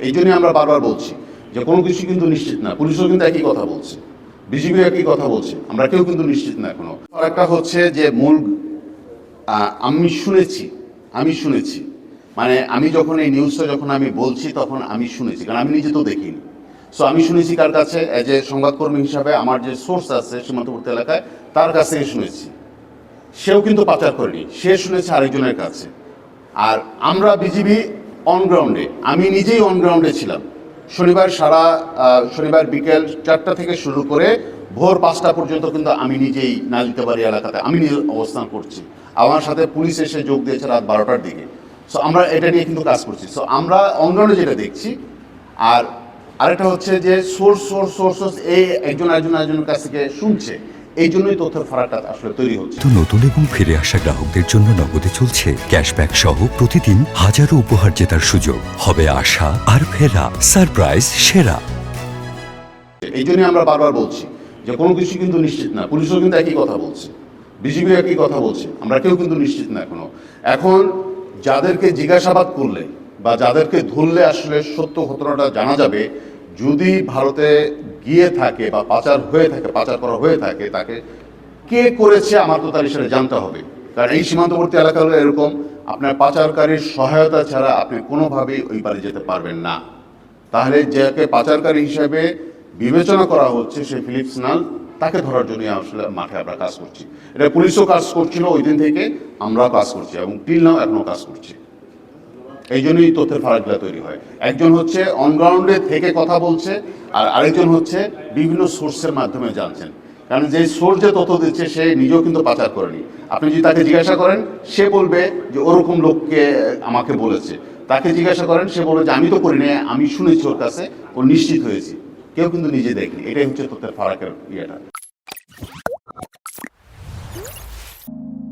এই জন্যই আমরা বারবার বলছি যে কোনো কিছু কিন্তু নিশ্চিত না। পুলিশও কিন্তু একই কথা বলছে, বিজিবি একই কথা বলছে, আমরা কেউ কিন্তু নিশ্চিত না এখনো। আর একটা হচ্ছে যে মূল আমি শুনেছি মানে আমি যখন এই নিউজটা যখন আমি বলছি তখন আমি শুনেছি, কারণ আমি নিজে তো দেখিনি। সো আমি শুনেছি কার কাছে, এজ এ সংবাদকর্মী হিসাবে আমার যে সোর্স আছে সীমান্তবর্তী এলাকায় তার কাছ থেকে শুনেছি। সেও কিন্তু পাচার করেনি, সে শুনেছে আরেকজনের কাছে। আর আমরা বিজিবি অনগ্রাউন্ডে, আমি নিজেই অনগ্রাউন্ডে ছিলাম। শনিবার বিকেল 4টা থেকে শুরু করে ভোর 5টা পর্যন্ত কিন্তু আমি নিজেই নালিতাবাড়ি এলাকাতে আমি নিজে অবস্থান করছি। আমার সাথে পুলিশ এসে যোগ দিয়েছে রাত 12টার দিকে। সো আমরা এটা নিয়ে কিন্তু কাজ করছি। সো আমরা অনগ্রাউন্ডে যেটা দেখছি। আর আরেকটা হচ্ছে যে সোর্স এই একজনের কাছ থেকে শুনছে, এই জন্যই তথ্যের ফারাকটা আসলে তৈরি হচ্ছে। তো নতুন এবং ফিরে আসা গ্রাহকদের জন্য নগদে চলছে ক্যাশব্যাক সহ প্রতিদিন হাজারো উপহার জেতার সুযোগ। হবে আশা আর ফেরা সারপ্রাইজ সেরা। এই জন্যই আমরা বারবার বলছি যে কোনো কিছু কিন্তু নিশ্চিত না। পুলিশও কিন্তু একই কথা বলছে, বিজিবি একই কথা বলছে, আমরা কেউ কিন্তু নিশ্চিত না এখনো। এখন যাদেরকে জিজ্ঞাসাবাদ করলে বা যাদেরকে ধরলে আসলে সত্য ঘটনাটা জানা যাবে। যদি ভারতে গিয়ে থাকে বা পাচার করা হয়ে থাকে, তাকে কে করেছে আমার তো তার হিসেবে জানতে হবে। কারণ এই সীমান্তবর্তী এলাকাগুলো এরকম, আপনার পাচারকারীর সহায়তা ছাড়া আপনি কোনোভাবেই ওই পারে যেতে পারবেন না। তাহলে যাকে পাচারকারী হিসেবে বিবেচনা করা হচ্ছে সে ফিলিপস নাল, তাকে ধরার জন্য আসলে মাঠে আমরা কাজ করছি। এটা পুলিশও কাজ করছিল ওই দিন থেকে, আমরাও কাজ করছি এবং টিল নাও এখনো কাজ করছি। এই জন্যই তথ্যের ফারাকগুলো তৈরি হয়। একজন হচ্ছে অনগ্রাউন্ডে থেকে কথা বলছে, আর আরেকজন হচ্ছে বিভিন্ন সোর্সের মাধ্যমে জানছেন। কারণ যে সোর্স যে তথ্য দিচ্ছে সে নিজেও কিন্তু পাচার করেনি। আপনি যদি তাকে জিজ্ঞাসা করেন সে বলবে যে ওরকম লোককে আমাকে বলেছে। তাকে জিজ্ঞাসা করেন সে বলবে যে আমি তো করিনি, আমি শুনেছি ওর কাছে, ও নিশ্চিত হয়েছি। কেউ কিন্তু নিজে দেখেনি। এটাই হচ্ছে তথ্যের ফারাকের ইয়েটা।